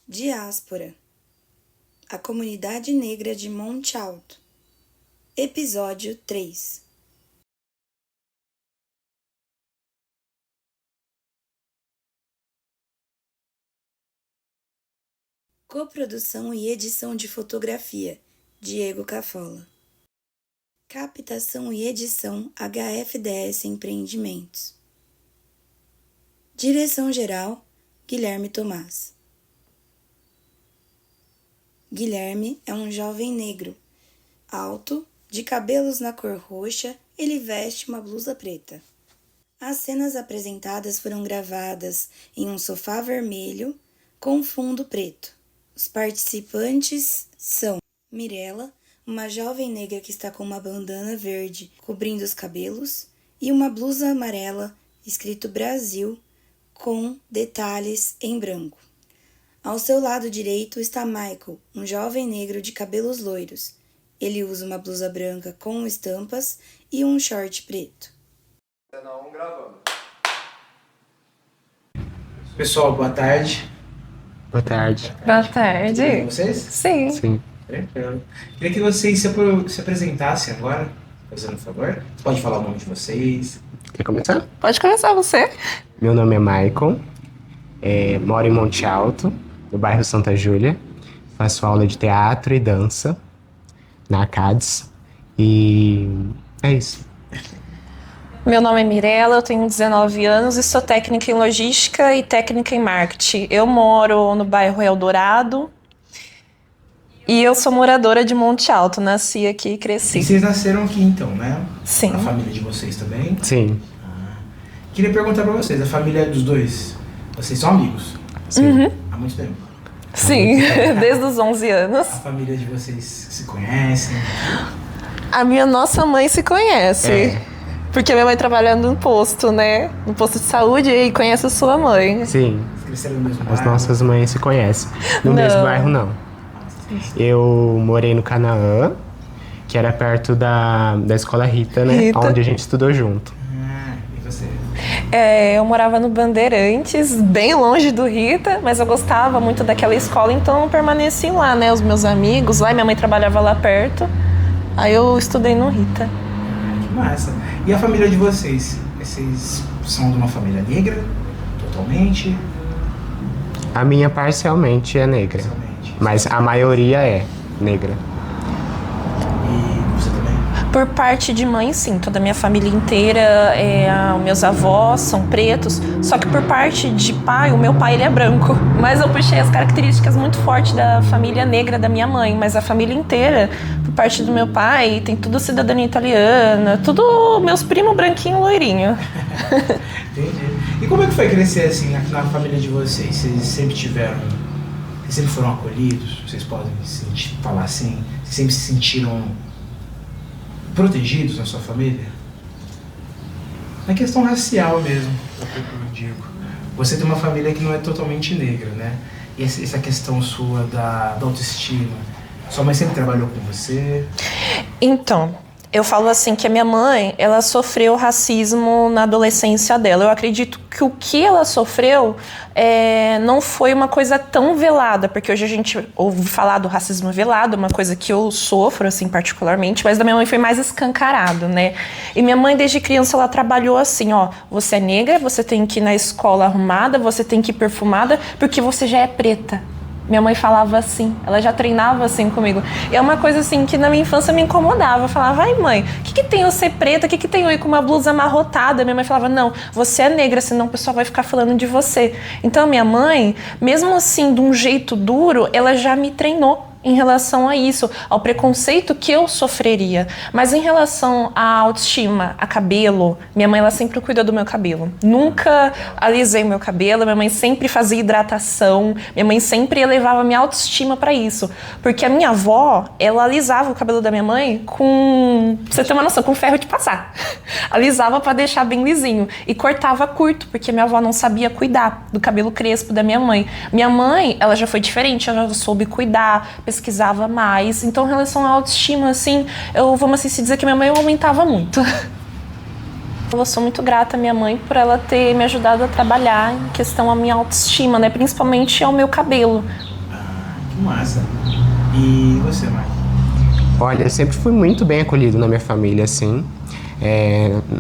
Diáspora, a comunidade negra de Monte Alto. Episódio 3. Coprodução e edição de fotografia, Diego Cafola. Captação e edição, HFDS Empreendimentos. Direção-geral, Guilherme Tomás. Guilherme é um jovem negro, alto, de cabelos na cor roxa, ele veste uma blusa preta. As cenas apresentadas foram gravadas em um sofá vermelho com fundo preto. Os participantes são Mirella, uma jovem negra que está com uma bandana verde cobrindo os cabelos, e uma blusa amarela escrito Brasil com detalhes em branco. Ao seu lado direito está Michael, um jovem negro de cabelos loiros. Ele usa uma blusa branca com estampas e um short preto. Pessoal, boa tarde. Boa tarde. Boa tarde. Tudo bem com vocês? Sim. Sim. Tranquilo. Queria que vocês se apresentassem agora, fazendo um favor. Pode falar o nome de vocês. Quer começar? Pode começar você. Meu nome é Michael, moro em Monte Alto, no bairro Santa Júlia. Faço aula de teatro e dança na ACADS. E é isso. Meu nome é Mirella, eu tenho 19 anos e sou técnica em logística e técnica em marketing. Eu moro no bairro Eldorado e eu sou moradora de Monte Alto. Nasci aqui e cresci. E vocês nasceram aqui então, né? Sim. A família de vocês também. Sim. Queria perguntar pra vocês, a família dos dois, vocês são amigos? Sim. Há muito tempo. Sim, desde os 11 anos. A família de vocês se conhecem? A minha nossa mãe se conhece. É. Porque minha mãe trabalha no posto, né? No posto de saúde e conhece a sua mãe. Sim. Vocês cresceram no mesmo As bairro? nossas mães se conhecem. No Não. mesmo bairro, não. Eu morei no Canaã, que era perto da escola Rita, né? Rita. Onde a gente estudou junto. E você? Eu morava no Bandeirantes, bem longe do Rita, mas eu gostava muito daquela escola, então eu permaneci lá, né? Os meus amigos lá, e minha mãe trabalhava lá perto. Aí eu estudei no Rita. Que massa. E a família de vocês? Vocês são de uma família negra? Totalmente? A minha parcialmente é negra, Parcialmente. mas a maioria é negra. E você também? Por parte de mãe, sim, toda a minha família inteira, meus avós são pretos, só que por parte de pai, o meu pai ele é branco. Mas eu puxei as características muito fortes da família negra da minha mãe, mas a família inteira, por parte do meu pai, tem tudo cidadania italiana, tudo meus primos branquinho loirinho. Entendi. E como é que foi crescer assim na família de vocês? Vocês sempre foram acolhidos? Vocês podem falar assim? Vocês sempre se sentiram protegidos na sua família? Na questão racial mesmo, é o que eu digo. Você tem uma família que não é totalmente negra, né? E essa questão sua da autoestima, sua mãe sempre trabalhou com você? Então, eu falo assim que a minha mãe, ela sofreu racismo na adolescência dela. Eu acredito que o que ela sofreu não foi uma coisa tão velada, porque hoje a gente ouve falar do racismo velado, uma coisa que eu sofro, assim, particularmente, mas da minha mãe foi mais escancarado, né? E minha mãe, desde criança, ela trabalhou assim, ó, você é negra, você tem que ir na escola arrumada, você tem que ir perfumada, porque você já é preta. Minha mãe falava assim, ela já treinava assim comigo. E é uma coisa assim que na minha infância me incomodava. Eu falava, ai mãe, o que tem eu ser preta? O que tem eu ir com uma blusa amarrotada? Minha mãe falava, não, você é negra, senão o pessoal vai ficar falando de você. Então minha mãe, mesmo assim, de um jeito duro, ela já me treinou em relação a isso, ao preconceito que eu sofreria. Mas em relação à autoestima, a cabelo, minha mãe ela sempre cuidou do meu cabelo. Nunca alisei meu cabelo, minha mãe sempre fazia hidratação, minha mãe sempre elevava minha autoestima pra isso. Porque a minha avó, ela alisava o cabelo da minha mãe com, pra você ter uma noção, com ferro de passar. Alisava pra deixar bem lisinho e cortava curto, porque minha avó não sabia cuidar do cabelo crespo da minha mãe. Minha mãe, ela já foi diferente, ela já soube cuidar, pesquisava mais. Então, em relação à autoestima, assim, vamos assim se dizer que minha mãe aumentava muito. Eu sou muito grata à minha mãe por ela ter me ajudado a trabalhar em questão à minha autoestima, né? Principalmente ao meu cabelo. Que massa. E você, Mike? Olha, eu sempre fui muito bem acolhido na minha família, assim.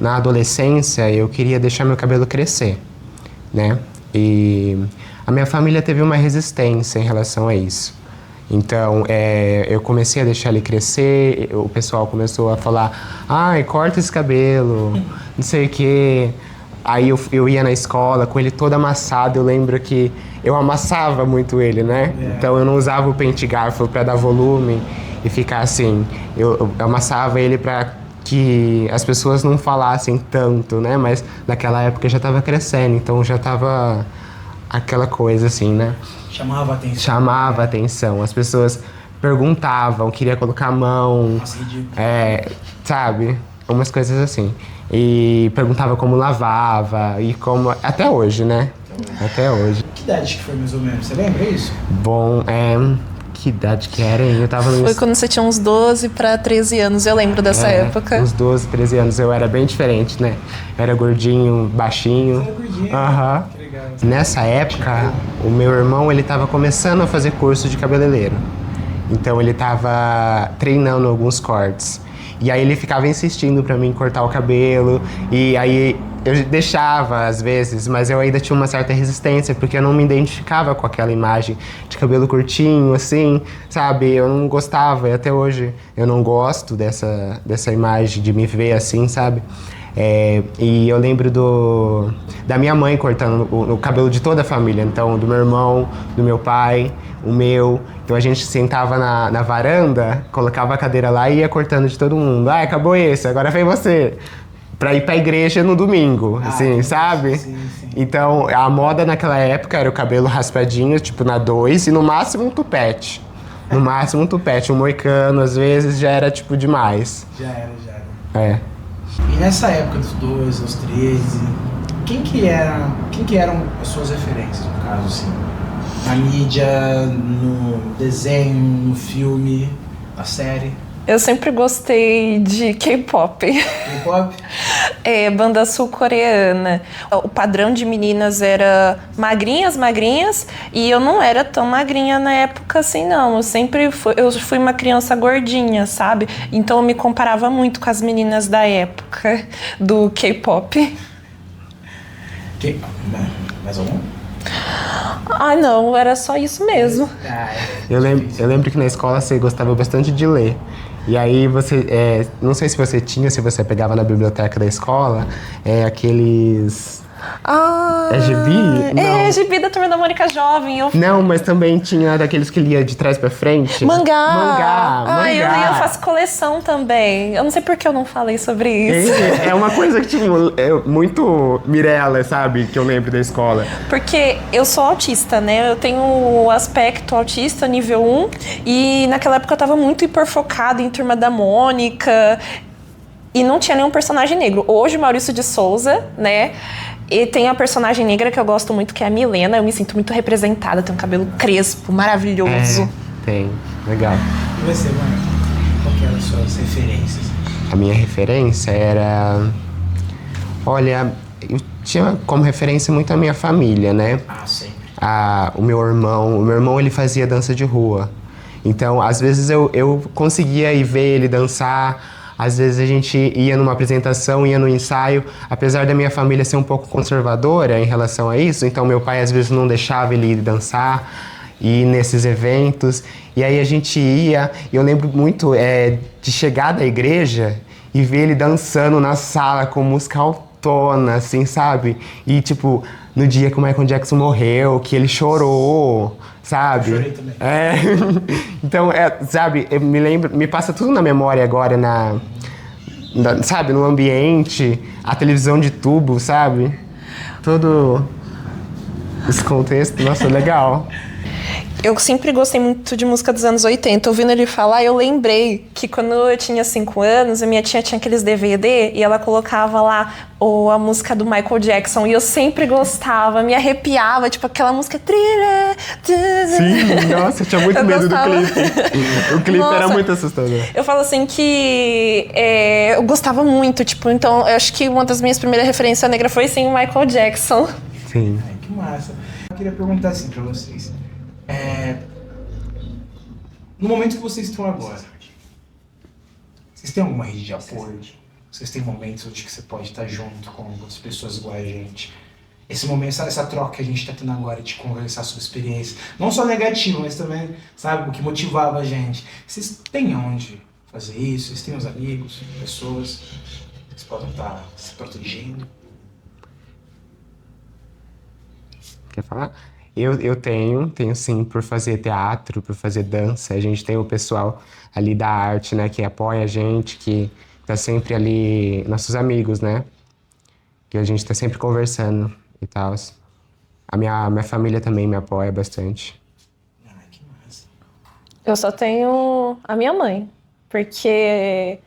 Na adolescência, eu queria deixar meu cabelo crescer, né? E a minha família teve uma resistência em relação a isso. Então, eu comecei a deixar ele crescer, o pessoal começou a falar, ai, corta esse cabelo, não sei o quê. Aí eu ia na escola com ele todo amassado, eu lembro que eu amassava muito ele, né? Então eu não usava o pente garfo para dar volume e ficar assim. Eu amassava ele para que as pessoas não falassem tanto, né? Mas naquela época já estava crescendo, então já estava aquela coisa assim, né? Chamava a atenção. Chamava a atenção. As pessoas perguntavam, queria colocar a mão. Nossa, ridículo. Sabe? Umas coisas assim. E perguntava como lavava e como... Até hoje, né? Até hoje. Que idade que foi mais ou menos? Você lembra isso? Bom, que idade que era, hein? Eu tava no... Foi quando você tinha uns 12 para 13 anos, eu lembro dessa época. Uns 12, 13 anos. Eu era bem diferente, né? Eu era gordinho, baixinho. Você era gordinho? Aham. Que legal. Nessa época, o meu irmão, ele tava começando a fazer curso de cabeleireiro. Então ele tava treinando alguns cortes. E aí ele ficava insistindo pra mim cortar o cabelo. E aí eu deixava às vezes, mas eu ainda tinha uma certa resistência, porque eu não me identificava com aquela imagem de cabelo curtinho, assim, sabe? Eu não gostava, e até hoje eu não gosto dessa imagem de me ver assim, sabe? E eu lembro da minha mãe cortando o cabelo de toda a família, então do meu irmão, do meu pai, o meu. Então a gente sentava na varanda, colocava a cadeira lá e ia cortando de todo mundo. Ah, acabou esse, agora vem você. Pra ir pra igreja no domingo, assim, sabe? Sim. Então a moda naquela época era o cabelo raspadinho, tipo na 2, e no máximo um tupete. No máximo um tupete, um moicano, às vezes já era tipo demais. Já era. E nessa época dos 12 aos 13, quem que eram as suas referências, no caso, assim? Na mídia, no desenho, no filme, na série? Eu sempre gostei de K-pop. K-pop? Banda sul-coreana. O padrão de meninas era magrinhas, e eu não era tão magrinha na época assim, não. Eu fui uma criança gordinha, sabe? Então eu me comparava muito com as meninas da época do K-pop. Mais algum? Ah, não, era só isso mesmo. Eu lembro que na escola você gostava bastante de ler. E aí você, não sei se você tinha, se você pegava na biblioteca da escola, aqueles... gibi? Não. Gibi da Turma da Mônica Jovem. Não, mas também tinha daqueles que lia de trás pra frente. Mangá. Mangá. Eu faço coleção também. Eu não sei por que eu não falei sobre isso. É uma coisa que tinha muito Mirella, sabe? Que eu lembro da escola. Porque eu sou autista, né? Eu tenho o aspecto autista nível 1. E naquela época eu tava muito hiperfocada em Turma da Mônica. E não tinha nenhum personagem negro. Hoje, Maurício de Souza, né? E tem a personagem negra que eu gosto muito, que é a Milena. Eu me sinto muito representada. Tem um cabelo crespo, maravilhoso. Tem. Legal. E você, mano? Qual que eram as suas referências? A minha referência era... Olha, eu tinha como referência muito a minha família, né? Sempre. O meu irmão, ele fazia dança de rua. Então, às vezes eu conseguia ir ver ele dançar. Às vezes a gente ia numa apresentação, ia no ensaio, apesar da minha família ser um pouco conservadora em relação a isso, então meu pai às vezes não deixava ele ir dançar, ir nesses eventos, e aí a gente ia, e eu lembro muito de chegar da igreja e ver ele dançando na sala com música autona, assim, sabe? E tipo, no dia que o Michael Jackson morreu, que ele chorou, sabe? Eu chorei também. Então, sabe, me passa tudo na memória agora, sabe, no ambiente, a televisão de tubo, sabe? Todo esse contexto, nossa, legal. Eu sempre gostei muito de música dos anos 80. Ouvindo ele falar, eu lembrei que quando eu tinha 5 anos, a minha tia tinha aqueles DVD e ela colocava lá a música do Michael Jackson. E eu sempre gostava, me arrepiava, tipo aquela música... Sim, nossa, eu tinha muito medo do clipe. O clipe era muito assustador. Eu falo assim que eu gostava muito, tipo, então eu acho que uma das minhas primeiras referências negra foi sim o Michael Jackson. Sim. Que massa. Eu queria perguntar assim pra vocês. No momento que vocês estão agora, vocês têm alguma rede de apoio? Vocês têm momentos onde você pode estar junto com outras pessoas igual a gente? Esse momento, essa troca que a gente está tendo agora de conversar sobre experiência, não só negativa, mas também, sabe, o que motivava a gente. Vocês têm onde fazer isso? Vocês têm os amigos, pessoas que vocês podem estar se protegendo? Quer falar? Eu tenho sim, por fazer teatro, por fazer dança. A gente tem o pessoal ali da arte, né, que apoia a gente, que tá sempre ali, nossos amigos, né, que a gente tá sempre conversando e tal. A minha família também me apoia bastante. Ai, que massa. Eu só tenho a minha mãe, porque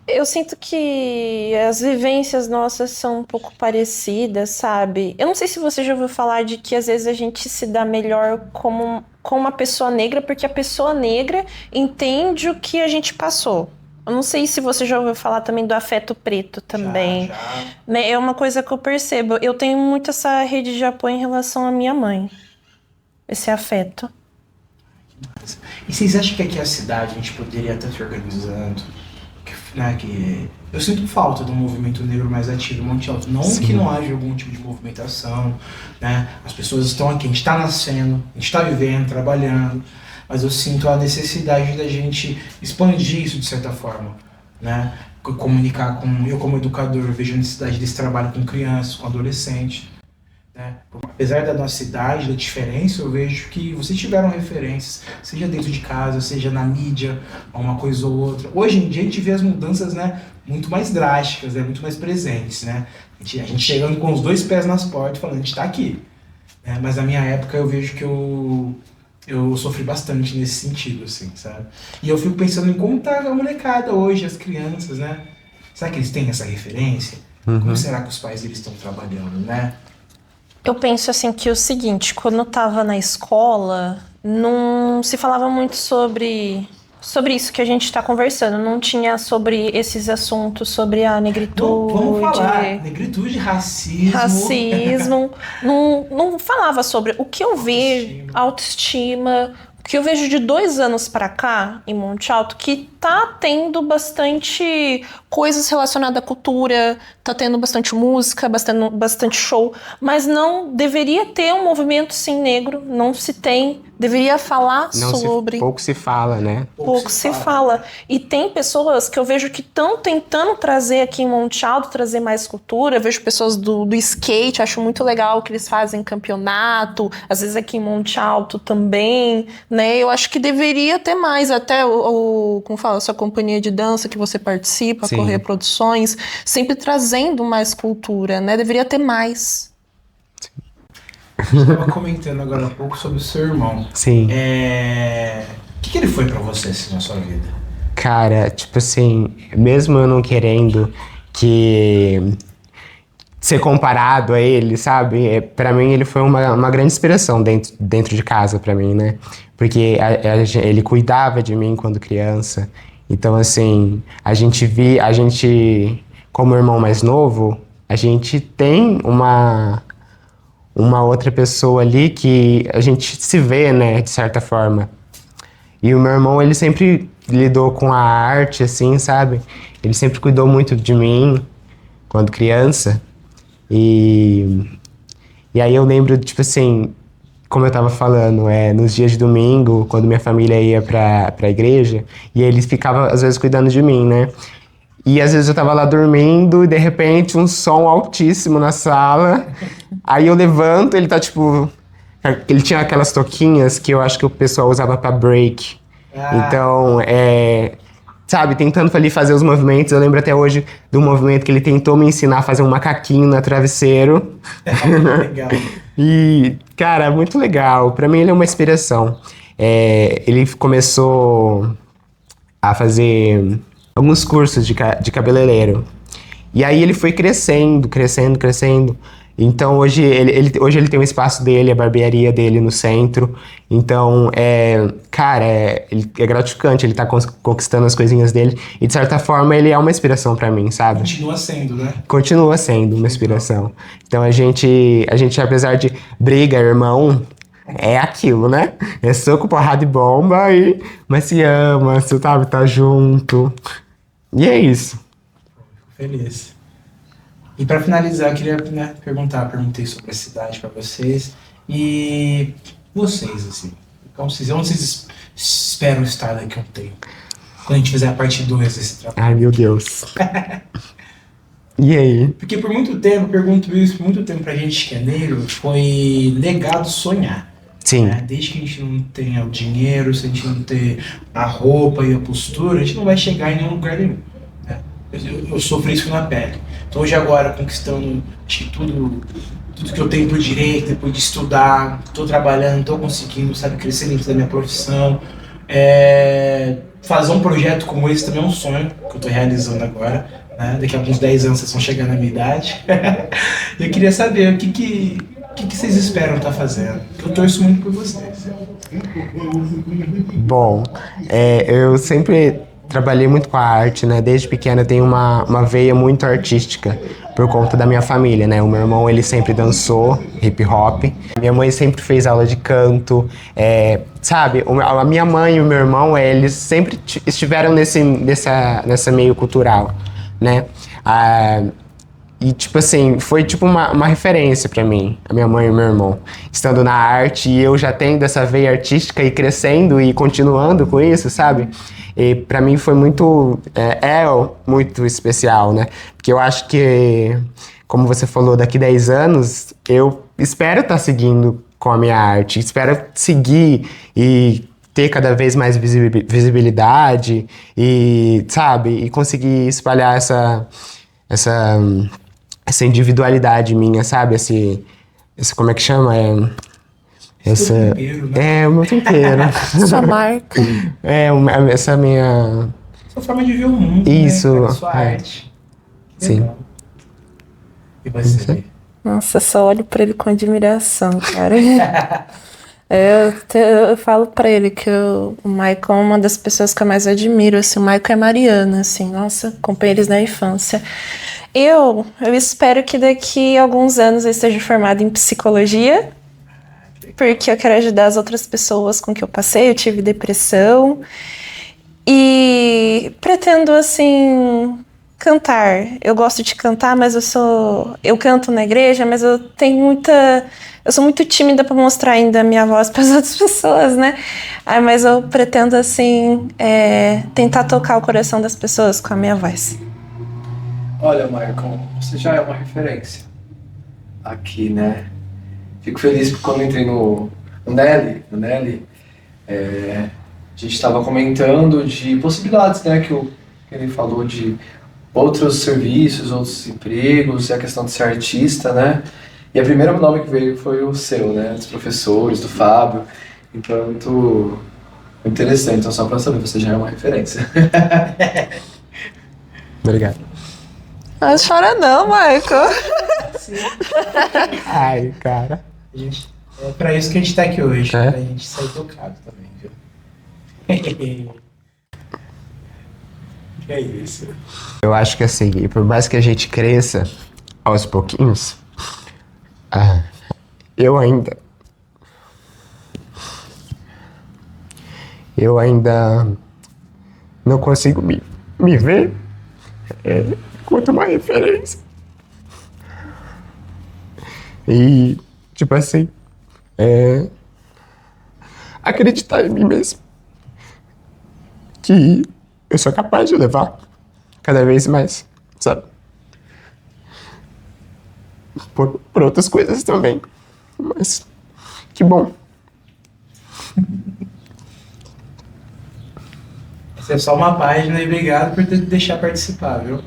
eu sinto que as vivências nossas são um pouco parecidas, sabe? Eu não sei se você já ouviu falar de que às vezes a gente se dá melhor com uma pessoa negra, porque a pessoa negra entende o que a gente passou. Eu não sei se você já ouviu falar também do afeto preto também. Já. Né? É uma coisa que eu percebo. Eu tenho muito essa rede de apoio em relação à minha mãe. Esse afeto. E vocês acham que aqui a cidade a gente poderia estar se organizando? Né, que eu sinto falta do movimento negro mais ativo em Monte Alto. Não Sim. que não haja algum tipo de movimentação, né? As pessoas estão aqui, a gente está nascendo, a gente está vivendo, trabalhando, mas eu sinto a necessidade da gente expandir isso de certa forma, né? Comunicar com... Eu como educador vejo a necessidade desse trabalho com crianças, com adolescentes, né? Apesar da nossa idade, da diferença, eu vejo que vocês tiveram referências, seja dentro de casa, seja na mídia, uma coisa ou outra. Hoje em dia a gente vê as mudanças, né, muito mais drásticas, né, muito mais presentes, né? A gente chegando com os 2 pés nas portas, falando, a gente tá aqui. Né? Mas na minha época eu vejo que eu sofri bastante nesse sentido, assim, sabe? E eu fico pensando em como tá a molecada hoje, as crianças, né? Será que eles têm essa referência? Como será que os pais deles estão trabalhando, né? Eu penso assim que é o seguinte, quando eu tava na escola, não se falava muito sobre isso que a gente está conversando. Não tinha sobre esses assuntos, sobre a negritude. Vamos falar, negritude, racismo. Racismo. não falava sobre o que eu vejo, autoestima. O que eu vejo de 2 anos para cá, em Monte Alto, que tá tendo bastante coisas relacionadas à cultura, tá tendo bastante música, bastante show, mas não deveria ter um movimento sim negro, não se tem, deveria falar sobre... Pouco se fala, né? Pouco se fala. E tem pessoas que eu vejo que estão tentando trazer aqui em Monte Alto, trazer mais cultura. Eu vejo pessoas do skate, acho muito legal que eles fazem campeonato, às vezes aqui em Monte Alto também, né? Eu acho que deveria ter mais, até como fala, a sua companhia de dança que você participa, Sim. Correr Produções, sempre trazendo mais cultura, né? Deveria ter mais. A gente estava comentando agora há pouco sobre o seu irmão. Sim. O que ele foi pra você assim, na sua vida? Cara, tipo assim, mesmo eu não querendo que ser comparado a ele, sabe? Pra mim ele foi uma grande inspiração dentro de casa pra mim, né? Porque ele cuidava de mim quando criança. Então, assim, a gente, como irmão mais novo, a gente tem uma outra pessoa ali que a gente se vê, né, de certa forma. E o meu irmão, ele sempre lidou com a arte, assim, sabe? Ele sempre cuidou muito de mim quando criança. E aí eu lembro, tipo assim, como eu tava falando, nos dias de domingo, quando minha família ia pra igreja, e ele ficava, às vezes, cuidando de mim, né? E às vezes eu tava lá dormindo e de repente um som altíssimo na sala. Aí eu levanto, ele tá tipo... Ele tinha aquelas toquinhas que eu acho que o pessoal usava pra break. Então, sabe, tentando ali fazer os movimentos. Eu lembro até hoje do movimento que ele tentou me ensinar a fazer um macaquinho no travesseiro. Legal. E, cara, muito legal. Pra mim ele é uma inspiração. Ele começou a fazer alguns cursos de cabeleireiro. E aí ele foi crescendo. Então hoje ele tem um espaço dele, a barbearia dele no centro. Então, cara, é gratificante, ele tá conquistando as coisinhas dele. E de certa forma ele é uma inspiração pra mim, sabe? Continua sendo, né? Continua sendo uma inspiração. Então a gente apesar de briga, irmão, é aquilo, né? É soco, porrada e bomba, mas se ama, você sabe, tá junto. E é isso. Feliz. E para finalizar, eu queria, né, perguntei sobre a cidade para vocês. E vocês, assim, onde vocês esperam estar daqui a um tempo? Quando a gente fizer a parte 2 desse trabalho. Ai, meu Deus. E aí? Porque por muito tempo, eu pergunto isso, por muito tempo pra gente que é negro, foi negado sonhar. Sim. Né? Desde que a gente não tenha o dinheiro, se a gente não ter a roupa e a postura, a gente não vai chegar em nenhum lugar nenhum. Né? Eu sofri isso na pele. Então hoje agora, conquistando acho que tudo que eu tenho por direito, depois de estudar, estou trabalhando, estou conseguindo, sabe, crescer dentro da minha profissão. Fazer um projeto como esse também é um sonho que eu estou realizando agora. Né? Daqui a uns 10 anos vocês vão chegar na minha idade. Eu queria saber o que vocês esperam estar fazendo. Eu torço muito por vocês. Bom, eu sempre trabalhei muito com a arte, né? Desde pequena eu tenho uma veia muito artística por conta da minha família, né? O meu irmão, ele sempre dançou hip hop. Minha mãe sempre fez aula de canto. Sabe, a minha mãe e o meu irmão, eles sempre estiveram nessa meio cultural, né? E, tipo assim, foi tipo uma referência pra mim, a minha mãe e o meu irmão. Estando na arte, e eu já tendo essa veia artística e crescendo e continuando com isso, sabe? E pra mim foi muito especial, né? Porque eu acho que, como você falou, daqui 10 anos, eu espero estar seguindo com a minha arte. Espero seguir e ter cada vez mais visibilidade e, sabe? E conseguir espalhar essa individualidade minha, sabe? Esse como é que chama? Tempero, né? O meu tempero. Sua marca. Essa minha... Sua forma de ver o mundo, Isso, né? Sua arte. Sim. Legal. E você? Nossa, só olho pra ele com admiração, cara. Eu falo pra ele que o Michael é uma das pessoas que eu mais admiro, assim. O Michael é Mariana, assim, nossa, acompanhei eles na infância. Eu espero que daqui a alguns anos eu esteja formada em psicologia, porque eu quero ajudar as outras pessoas com que eu passei. Eu tive depressão e pretendo, assim, cantar. Eu gosto de cantar, mas eu canto na igreja, mas eu sou muito tímida para mostrar ainda a minha voz para as outras pessoas, né? Mas eu pretendo, assim, tentar tocar o coração das pessoas com a minha voz. Olha, Michael, você já é uma referência aqui, né? Fico feliz porque quando entrei no Nelly, a gente estava comentando de possibilidades, né? Que ele falou de outros serviços, outros empregos, e a questão de ser artista, né? E o primeiro nome que veio foi o seu, né? Dos professores, do Fábio. Então é muito interessante. Então, só para saber, você já é uma referência. Obrigado. Não chora não, Michael. Ai, cara. É pra isso que a gente tá aqui hoje, pra gente sair tocado também, viu? É isso. Eu acho que assim, por mais que a gente cresça aos pouquinhos, eu ainda não consigo me ver quanto uma referência. E, tipo assim, acreditar em mim mesmo. Que eu sou capaz de levar cada vez mais, sabe? Por outras coisas também. Mas, que bom. Essa é só uma página e obrigado por deixar participar, viu?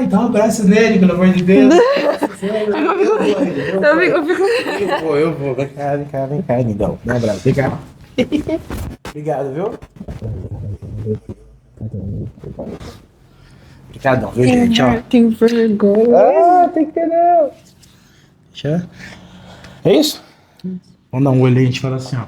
Dá um abraço nele, pelo amor de Deus. Eu vou. Vem cá, lindão. Dá um abraço. Vem cá. Obrigado, viu? Obrigadão, viu, gente? Ó. Tem vergonha. Tem que ter não. É isso? Vamos dar um olho aí e a gente fala assim, ó.